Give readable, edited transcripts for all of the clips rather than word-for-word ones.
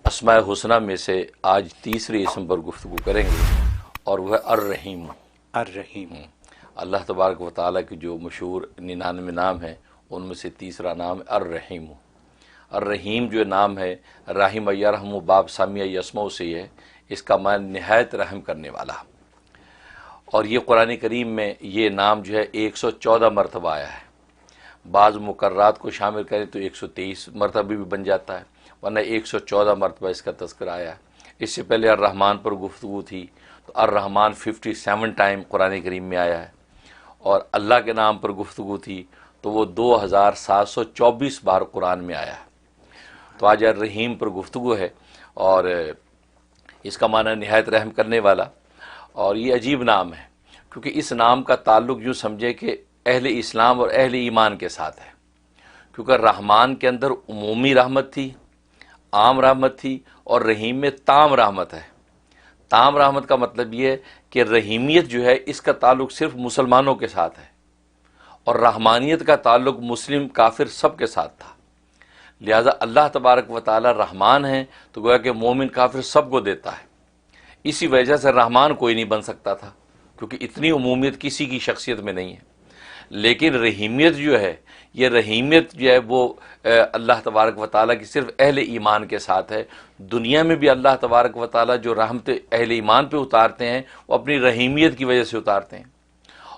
اسماء حسنہ میں سے آج تیسرے اسم پر گفتگو کریں گے اور وہ ہے الرحیم۔ الرحیم، اللہ تبارک و تعالیٰ کے جو مشہور 99 نام ہیں ان میں سے تیسرا نام ہے الرحیم۔ الرحیم جو نام ہے، رحم یرحم باب سامیہ یسمع سے ہے، اس کا معنی نہایت رحم کرنے والا۔ اور یہ قرآن کریم میں یہ نام جو ہے 114 مرتبہ آیا ہے۔ بعض مقررات کو شامل کریں تو 123 مرتبہ بھی بن جاتا ہے، ورنہ 114 مرتبہ اس کا تذکرہ آیا ہے۔ اس سے پہلے الرحمن پر گفتگو تھی تو الرحمن 57 ٹائم قرآن کریم میں آیا ہے، اور اللہ کے نام پر گفتگو تھی تو وہ 2724 بار قرآن میں آیا ہے۔ تو آج الرحیم پر گفتگو ہے، اور اس کا معنی نہایت رحم کرنے والا۔ اور یہ عجیب نام ہے کیونکہ اس نام کا تعلق یوں سمجھے کہ اہل اسلام اور اہل ایمان کے ساتھ ہے، کیونکہ رحمان کے اندر عمومی رحمت تھی، عام رحمت تھی، اور رحیم میں تام رحمت ہے۔ تام رحمت کا مطلب یہ ہے کہ رحیمیت جو ہے اس کا تعلق صرف مسلمانوں کے ساتھ ہے، اور رحمانیت کا تعلق مسلم کافر سب کے ساتھ تھا۔ لہذا اللہ تبارک و تعالی رحمان ہیں تو گویا کہ مومن کافر سب کو دیتا ہے۔ اسی وجہ سے رحمان کوئی نہیں بن سکتا تھا، کیونکہ اتنی عمومیت کسی کی شخصیت میں نہیں ہے۔ لیکن رحیمیت جو ہے، یہ رحیمیت جو ہے وہ اللہ تبارک و تعالیٰ کی صرف اہل ایمان کے ساتھ ہے۔ دنیا میں بھی اللہ تبارک و تعالیٰ جو رحمت اہل ایمان پہ اتارتے ہیں وہ اپنی رحیمیت کی وجہ سے اتارتے ہیں،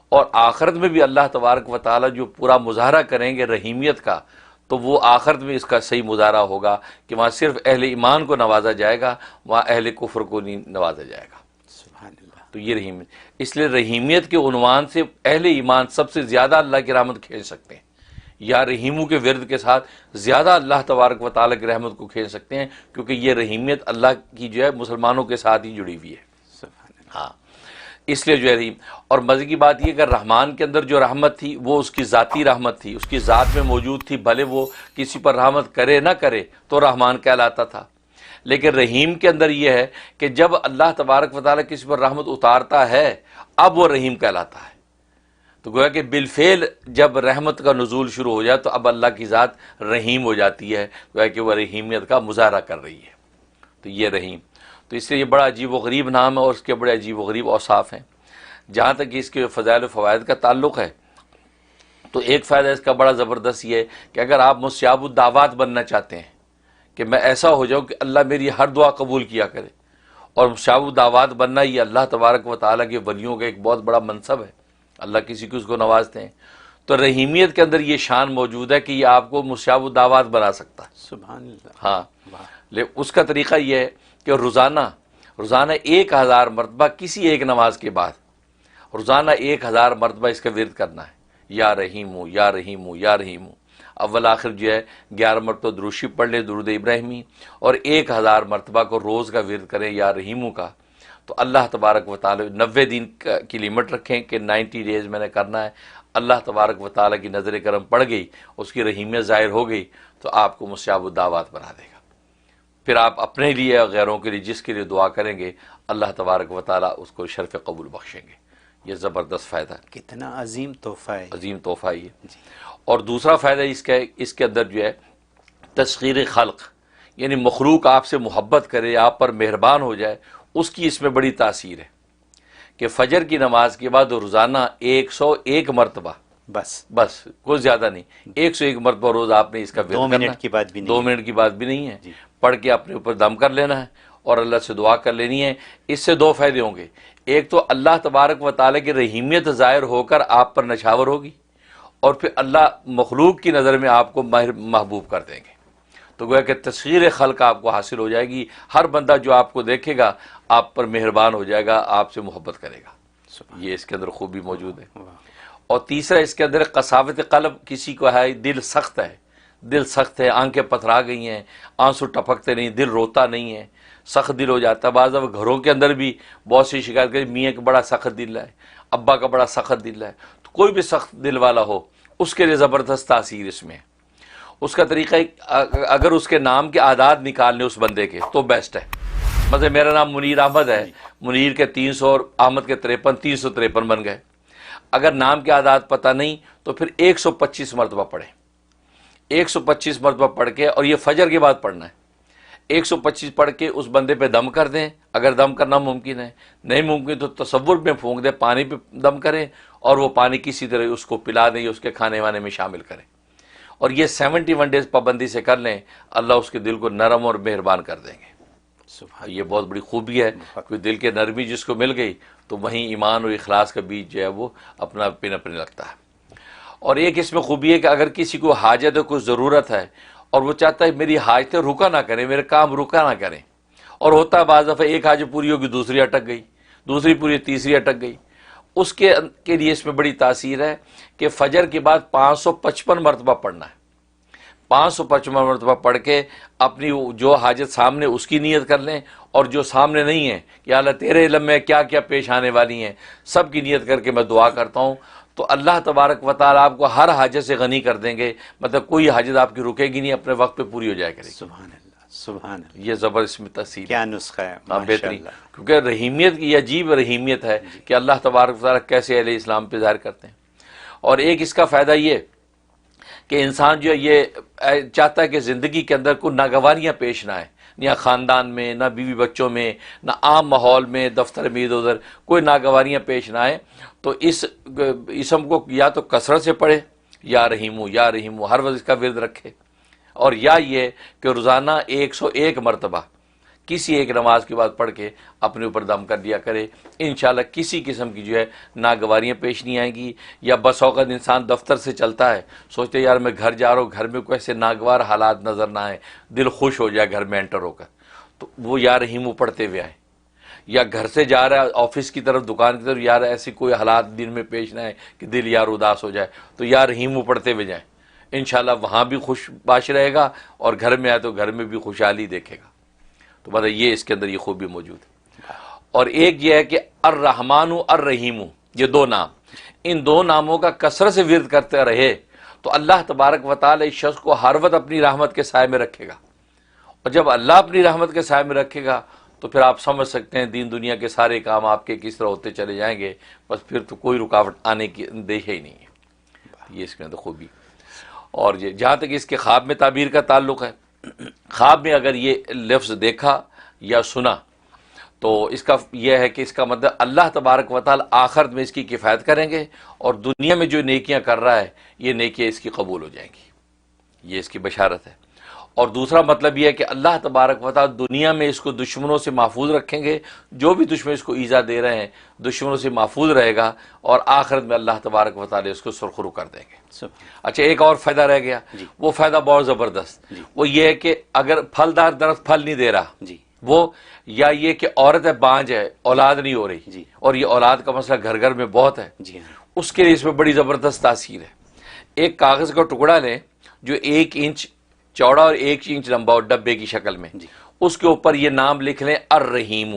اور آخرت میں بھی اللہ تبارک و تعالیٰ جو پورا مظاہرہ کریں گے رحیمیت کا، تو وہ آخرت میں اس کا صحیح مظاہرہ ہوگا کہ وہاں صرف اہل ایمان کو نوازا جائے گا، وہاں اہل کفر کو نہیں نوازا جائے گا۔ سبحان اللہ۔ تو یہ رحیمیت، اس لیے رحیمیت کے عنوان سے اہل ایمان سب سے زیادہ اللہ کی رحمت کھینچ سکتے ہیں، یا رحیموں کے ورد کے ساتھ زیادہ اللہ تبارک و تعالیٰ کی رحمت کو کھینچ سکتے ہیں، کیونکہ یہ رحیمیت اللہ کی جو ہے مسلمانوں کے ساتھ ہی جڑی ہوئی ہے۔ سبحان اللہ۔ ہاں، اس لیے جو ہے رحیم۔ اور مزے کی بات یہ کہ رحمان کے اندر جو رحمت تھی وہ اس کی ذاتی رحمت تھی، اس کی ذات میں موجود تھی، بھلے وہ کسی پر رحمت کرے نہ کرے تو رحمان کہلاتا تھا۔ لیکن رحیم کے اندر یہ ہے کہ جب اللہ تبارک و تعالیٰ کسی پر رحمت اتارتا ہے اب وہ رحیم کہلاتا ہے۔ تو گویا کہ بالفعل جب رحمت کا نزول شروع ہو جائے تو اب اللہ کی ذات رحیم ہو جاتی ہے، گویا کہ وہ رحیمیت کا مظاہرہ کر رہی ہے۔ تو یہ رحیم، تو اس لیے یہ بڑا عجیب و غریب نام ہے، اور اس کے بڑے عجیب و غریب اوصاف ہیں۔ جہاں تک کہ اس کے فضائل و فوائد کا تعلق ہے تو ایک فائدہ اس کا بڑا زبردست یہ ہے کہ اگر آپ مستجاب الدعوات بننا چاہتے ہیں کہ میں ایسا ہو جاؤں کہ اللہ میری ہر دعا قبول کیا کرے، اور مستجاب الدعوات بننا یہ اللہ تبارک و تعالیٰ کے ولیوں کا ایک بہت بڑا منصب ہے، اللہ کسی کو اس کو نوازتے ہیں، تو رحیمیت کے اندر یہ شان موجود ہے کہ یہ آپ کو مستجاب الدعوات بنا سکتا ہے۔ سبحان اللہ۔ ہاں، اس کا طریقہ یہ ہے کہ روزانہ 1000 مرتبہ کسی ایک نماز کے بعد روزانہ 1000 مرتبہ اس کا ورد کرنا ہے، یا رحیم ہوں یا رحیم ہوں یا رحیم ہوں۔ اول آخر جو ہے 11 مرتبہ درود شریف پڑھ لیں، درود ابراہیمی، اور 1000 مرتبہ کو روز کا ورد کریں یا رحیموں کا۔ تو اللہ تبارک و تعالیٰ 90 دن کی لمٹ رکھیں کہ 90 ڈیز میں نے کرنا ہے، اللہ تبارک و تعالیٰ کی نظر کرم پڑ گئی، اس کی رحیمیت ظاہر ہو گئی تو آپ کو مستجاب الدعوات بنا دے گا۔ پھر آپ اپنے لیے اور غیروں کے لیے جس کے لیے دعا کریں گے اللہ تبارک و تعالیٰ اس کو شرف قبول بخشیں گے۔ یہ زبردست فائدہ ہے، کتنا عظیم تحفہ ہے۔ عظیم تحفہ یہ۔ اور دوسرا فائدہ اس کے اندر جو ہے تسخیر خلق، یعنی مخلوق آپ سے محبت کرے، آپ پر مہربان ہو جائے، اس کی اس میں بڑی تاثیر ہے کہ فجر کی نماز کے بعد روزانہ 101 مرتبہ، بس کوئی زیادہ نہیں، 101 مرتبہ روز آپ نے اس کا ورد کرنا ہے۔ 2 منٹ کی بات بھی نہیں، 2 منٹ کی بات بھی نہیں ہے، پڑھ کے اپنے اوپر دم کر لینا ہے اور اللہ سے دعا کر لینی ہے۔ اس سے 2 فائدے ہوں گے، ایک تو اللہ تبارک و تعالیٰ کی رحیمیت ظاہر ہو کر آپ پر نچھاور ہوگی، اور پھر اللہ مخلوق کی نظر میں آپ کو محبوب کر دیں گے۔ تو گویا کہ تسخیر خلق آپ کو حاصل ہو جائے گی، ہر بندہ جو آپ کو دیکھے گا آپ پر مہربان ہو جائے گا، آپ سے محبت کرے گا۔ یہ اس کے اندر خوبی موجود ہے۔ اور تیسرا اس کے اندر قساوت قلب، کسی کو ہے دل سخت ہے، دل سخت ہے، آنکھیں پتھرا گئی ہیں، آنسو ٹپکتے نہیں، دل روتا نہیں ہے، سخت دل ہو جاتا ہے۔ بعض دفعہ گھروں کے اندر بھی بہت سی شکایت کریں میاں کا بڑا سخت دل ہے، ابا کا بڑا سخت دل ہے۔ تو کوئی بھی سخت دل والا ہو اس کے لیے زبردست تاثیر اس میں ہے۔ اس کا طریقہ اگر اس کے نام کے اعداد نکالنے اس بندے کے تو بیسٹ ہے۔ مثلا میرا نام منیر احمد ہے، منیر کے 300 اور احمد کے 53، 353 بن گئے۔ اگر نام کے اعداد پتہ نہیں تو پھر 125 مرتبہ پڑھیں، 125 مرتبہ پڑھ کے، اور یہ فجر کے بعد پڑھنا ہے۔ 125 پڑھ کے اس بندے پہ دم کر دیں اگر دم کرنا ممکن ہے، نہیں ممکن تو تصور میں پھونک دیں، پانی پہ دم کریں اور وہ پانی کسی طرح اس کو پلا دیں یا اس کے کھانے وانے میں شامل کریں، اور یہ 71 ڈیز پابندی سے کر لیں، اللہ اس کے دل کو نرم اور مہربان کر دیں گے۔ سبحان یہ بہت بڑی خوبی ہے کہ دل کے نرمی جس کو مل گئی تو وہیں ایمان اور اخلاص کا بیج جو ہے وہ اپنا پنپنے لگتا ہے۔ اور ایک اس میں خوبی ہے کہ اگر کسی کو حاجت ہے، کوئی ضرورت ہے اور وہ چاہتا ہے میری حاجتیں رکا نہ کریں، میرے کام رکا نہ کریں، اور ہوتا ہے بعض دفعہ ایک حاجت پوری ہوگی دوسری اٹک گئی، دوسری پوری تیسری اٹک گئی، اس کے لیے اس میں بڑی تاثیر ہے کہ فجر کے بعد 555 مرتبہ پڑھنا ہے، 555 مرتبہ پڑھ کے اپنی جو حاجت سامنے اس کی نیت کر لیں، اور جو سامنے نہیں ہے کہ اللہ تیرے علم میں کیا کیا پیش آنے والی ہیں سب کی نیت کر کے میں دعا کرتا ہوں، تو اللہ تبارک و تعالیٰ آپ کو ہر حاجت سے غنی کر دیں گے، مطلب کوئی حاجت آپ کی رکے گی نہیں، اپنے وقت پہ پوری ہو جائے کرے گی۔ سبحان اللہ، سبحان اللہ، یہ زبردست میں تفصیل کیا نسخہ ہے، ہاں، ماشاء بہترین، اللہ۔ کیونکہ رحیمیت کی یہ عجیب رحیمیت ہے کہ اللہ تبارک و تعالیٰ کیسے اہل اسلام پہ ظاہر کرتے ہیں۔ اور ایک اس کا فائدہ یہ کہ انسان جو ہے یہ چاہتا ہے کہ زندگی کے اندر کوئی ناگواریاں پیش نہ آئیں، نہ خاندان میں، نہ بیوی بچوں میں، نہ عام ماحول میں، دفتر میں، ادھر ادھر کوئی ناگواریاں پیش نہ آئیں، تو اس اسم کو یا تو کثرت سے پڑھے، یا رحیمو یا رحیمو، ہر وقت اس کا ورد رکھے، اور یا یہ کہ روزانہ 101 مرتبہ کسی ایک نماز کے بعد پڑھ کے اپنے اوپر دم کر دیا کرے، انشاءاللہ کسی قسم کی جو ہے ناگواریاں پیش نہیں آئیں گی۔ یا بس اوقات انسان دفتر سے چلتا ہے، سوچتے یار میں گھر جا رہا ہوں، گھر میں کوئی ایسے ناگوار حالات نظر نہ آئیں، دل خوش ہو جائے گھر میں انٹر ہو کر، تو وہ یا رحیمو پڑھتے ہوئے آئیں۔ یا گھر سے جا رہا ہے آفس کی طرف، دکان کی طرف، یار ایسی کوئی حالات دن میں پیش نہ آئے کہ دل یار اداس ہو جائے، تو یا رحیمو پڑھتے ہوئے جائیں، انشاءاللہ وہاں بھی خوش باش رہے گا، اور گھر میں آئے تو گھر میں بھی خوشحالی دیکھے گا۔ تو مطلب یہ اس کے اندر یہ خوبی موجود ہے۔ اور ایک یہ ہے کہ الرحمن الرحیم، یہ دو نام، ان دو ناموں کا کثرت سے ورد کرتے رہے تو اللہ تبارک و تعالی اس شخص کو ہر وقت اپنی رحمت کے سائے میں رکھے گا، اور جب اللہ اپنی رحمت کے سائے میں رکھے گا تو پھر آپ سمجھ سکتے ہیں دین دنیا کے سارے کام آپ کے کس طرح ہوتے چلے جائیں گے، بس پھر تو کوئی رکاوٹ آنے کی اندیشہ ہی نہیں ہے۔ یہ اس کے اندر خوبی۔ اور جہاں تک اس کے خواب میں تعبیر کا تعلق ہے، خواب میں اگر یہ لفظ دیکھا یا سنا تو اس کا یہ ہے کہ اس کا مطلب اللہ تبارک و تعالی آخرت میں اس کی کفایت کریں گے، اور دنیا میں جو نیکیاں کر رہا ہے یہ نیکیاں اس کی قبول ہو جائیں گی، یہ اس کی بشارت ہے۔ اور دوسرا مطلب یہ ہے کہ اللہ تبارک و تعالی دنیا میں اس کو دشمنوں سے محفوظ رکھیں گے، جو بھی دشمن اس کو ایذا دے رہے ہیں دشمنوں سے محفوظ رہے گا، اور آخرت میں اللہ تبارک و تعالی اس کو سرخرو کر دیں گے۔ اچھا، ایک اور فائدہ رہ گیا، وہ فائدہ بہت زبردست، وہ یہ ہے کہ اگر پھلدار درخت پھل نہیں دے رہا، وہ یا یہ کہ عورت ہے بانج ہے، اولاد نہیں ہو رہی، اور یہ اولاد کا مسئلہ گھر گھر میں بہت ہے، اس کے لیے اس میں بڑی زبردست تاثیر ہے۔ ایک کاغذ کا ٹکڑا لیں جو 1 انچ چوڑا اور 1 انچ لمبا اور ڈبے کی شکل میں، اس کے اوپر یہ نام لکھ لیں الرحیم،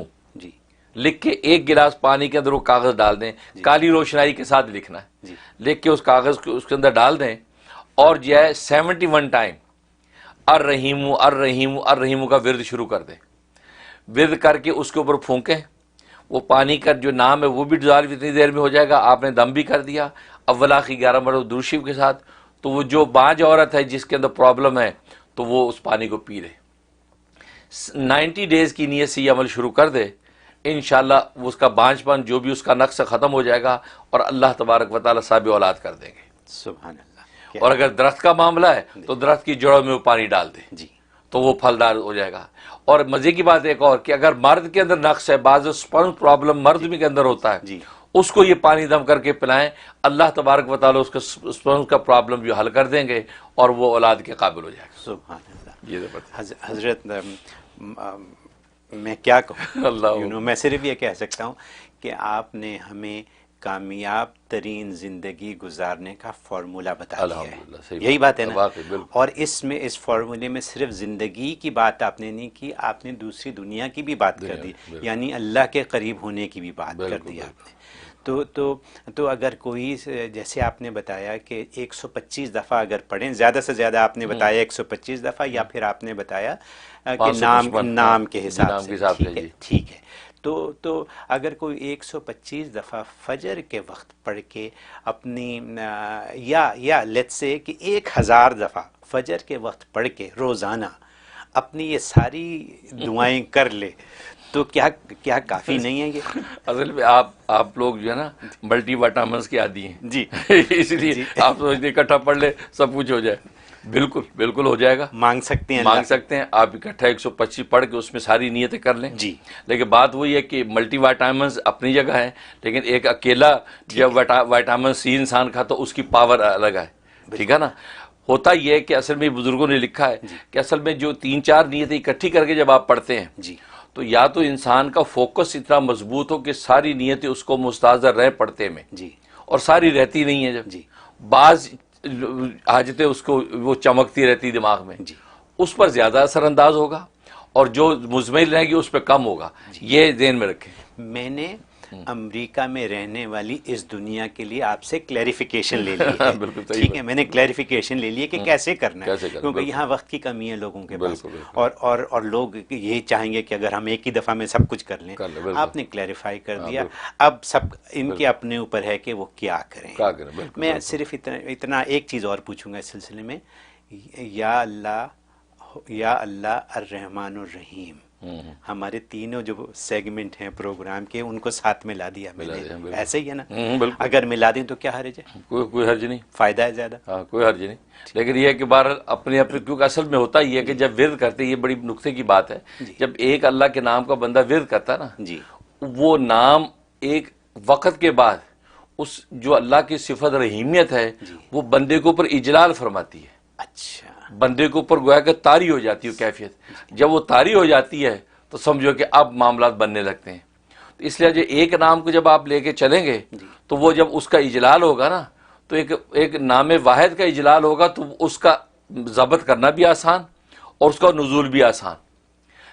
لکھ کے 1 گلاس پانی کے اندر وہ کاغذ ڈال دیں، کالی روشنائی کے ساتھ لکھنا ہے، لکھ کے اس کاغذ کو اس کے اندر ڈال دیں، اور جو ہے 71 ٹائم الرحیم الرحیم الرحیم کا ورد شروع کر دیں، ورد کر کے اس کے اوپر پھونکیں، وہ پانی کا جو نام ہے وہ بھی ڈیزالو اتنی دیر میں ہو جائے گا، آپ نے دم بھی کر دیا، اول آخر 11 مرتبہ درود شریف کے ساتھ، تو وہ جو بانج عورت ہے جس کے اندر پرابلم ہے تو وہ اس پانی کو پی لے، 90 ڈیز کی نیت سے یہ عمل شروع کر دے، انشاءاللہ اس کا بانج پن جو بھی اس کا نقص ختم ہو جائے گا، اور اللہ تبارک و تعالی صاحب اولاد کر دیں گے۔ سبحان اللہ۔ اور اگر درخت کا معاملہ ہے تو درخت کی جڑوں میں وہ پانی ڈال دیں تو وہ پھلدار ہو جائے گا۔ اور مزے کی بات ایک اور کہ اگر مرد کے اندر نقص ہے، بعض سپرم پرابلم مرد کے اندر ہوتا ہے، اس کو یہ پانی دم کر کے پلائیں، اللہ تبارک و تعالی اس کا سپرم کا پرابلم جو حل کر دیں گے، اور وہ اولاد کے قابل ہو جائے گا۔ سبحان اللہ۔ یہ زبردست۔ حضرت میں کیا کہوں، اللہ میں صرف یہ کہہ سکتا ہوں کہ آپ نے ہمیں کامیاب ترین زندگی گزارنے کا فارمولہ بتا دیا ہے، یہی بات ہے نا؟ اور اس میں اس فارمولے میں صرف زندگی کی بات آپ نے نہیں کی، آپ نے دوسری دنیا کی بھی بات کر دی، یعنی اللہ کے قریب ہونے کی بھی بات کر دی آپ نے۔ تو اگر کوئی، جیسے آپ نے بتایا کہ 125 دفعہ اگر پڑھیں، زیادہ سے زیادہ آپ نے بتایا 125 دفعہ، یا پھر آپ نے بتایا کہ نام کے حساب سے، ٹھیک ہے، تو اگر کوئی 125 دفعہ فجر کے وقت پڑھ کے اپنی، یا لیٹس سے کہ 1000 دفعہ فجر کے وقت پڑھ کے روزانہ اپنی یہ ساری دعائیں کر لے تو کیا کافی نہیں ہے یہ؟ اصل میں آپ لوگ جو ہے نا ملٹی وائٹامنس کے عادی ہیں جی اس لیے آپ سوچتے اکٹھا پڑھ لے سب کچھ ہو جائے. بالکل ہو جائے گا. مانگ سکتے ہیں آپ اکٹھا 125 پڑھ کے اس میں ساری نیتیں کر لیں. جی لیکن بات وہی ہے کہ ملٹی وائٹامنس اپنی جگہ ہے، لیکن ایک اکیلا جب وائٹامن سی انسان کھاتا تو اس کی پاور الگ ہے. ٹھیک ہے نا. ہوتا یہ ہے کہ اصل میں بزرگوں نے لکھا ہے کہ اصل میں جو 3-4 نیتیں اکٹھی کر کے جب آپ پڑھتے ہیں جی تو یا تو انسان کا فوکس اتنا مضبوط ہو کہ ساری نیتیں اس کو مستحضر رہیں پڑھتے میں، جی اور ساری رہتی نہیں ہیں. جب جی بعض حاجتیں اس کو وہ چمکتی رہتی دماغ میں، جی اس پر زیادہ اثر انداز ہوگا، اور جو مزمل رہے گی اس پہ کم ہوگا. یہ ذہن میں رکھیں. میں نے امریکہ میں رہنے والی اس دنیا کے لیے آپ سے کلیریفیکیشن لے لی ہے. ٹھیک ہے، میں نے کلیریفیکیشن لے لی ہے کہ کیسے کرنا ہے، کیونکہ یہاں وقت کی کمی ہے لوگوں کے پاس، اور لوگ یہی چاہیں گے کہ اگر ہم ایک ہی دفعہ میں سب کچھ کر لیں. آپ نے کلیریفائی کر دیا. اب سب ان کے اپنے اوپر ہے کہ وہ کیا کریں. میں صرف اتنا ایک چیز اور پوچھوں گا اس سلسلے میں. یا اللہ الرحمن الرحیم، ہمارے تینوں جو سیگمنٹ ہیں پروگرام کے ان کو ساتھ میں لا دیا میں نے، ایسے ہی ہے نا؟ اگر ملا دیں تو کیا حرج ہے؟ کوئی حرج نہیں، فائدہ ہے زیادہ. ہاں کوئی حرج نہیں. لیکن یہ ہے کہ بہرحال اپنے کیونکہ اصل میں ہوتا یہ ہے کہ جب ورد کرتے، یہ بڑی نقطے کی بات ہے، جب ایک اللہ کے نام کا بندہ ورد کرتا نا، وہ نام ایک وقت کے بعد اس جو اللہ کی صفت رحیمیت ہے وہ بندے کے اوپر اجلال فرماتی ہے. اچھا، بندے کے اوپر گویا کہ طاری ہو جاتی ہے کیفیت. جب وہ طاری ہو جاتی ہے تو سمجھو کہ اب معاملات بننے لگتے ہیں. تو اس لیے جو ایک نام کو جب آپ لے کے چلیں گے تو وہ جب اس کا اجلال ہوگا نا، تو ایک نام واحد کا اجلال ہوگا تو اس کا ضبط کرنا بھی آسان اور اس کا نزول بھی آسان.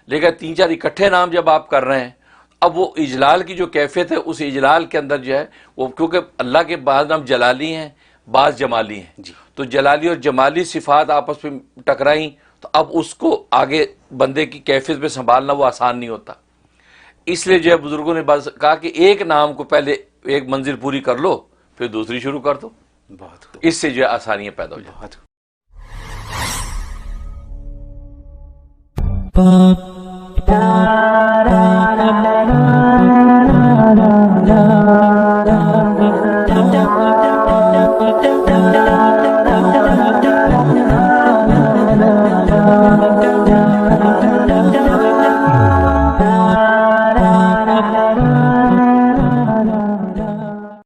لیکن 3-4 اکٹھے نام جب آپ کر رہے ہیں، اب وہ اجلال کی جو کیفیت ہے اس اجلال کے اندر جو ہے وہ، کیونکہ اللہ کے بعض نام جلالی ہیں بعض جمالی ہیں، تو جلالی اور جمالی صفات آپس میں ٹکرائیں تو اب اس کو آگے بندے کی کیفیت پہ سنبھالنا وہ آسان نہیں ہوتا. اس لیے جو ہے بزرگوں نے کہا کہ ایک نام کو پہلے ایک منزل پوری کر لو پھر دوسری شروع کر دو. اس سے جو ہے آسانیاں پیدا ہو جاتی.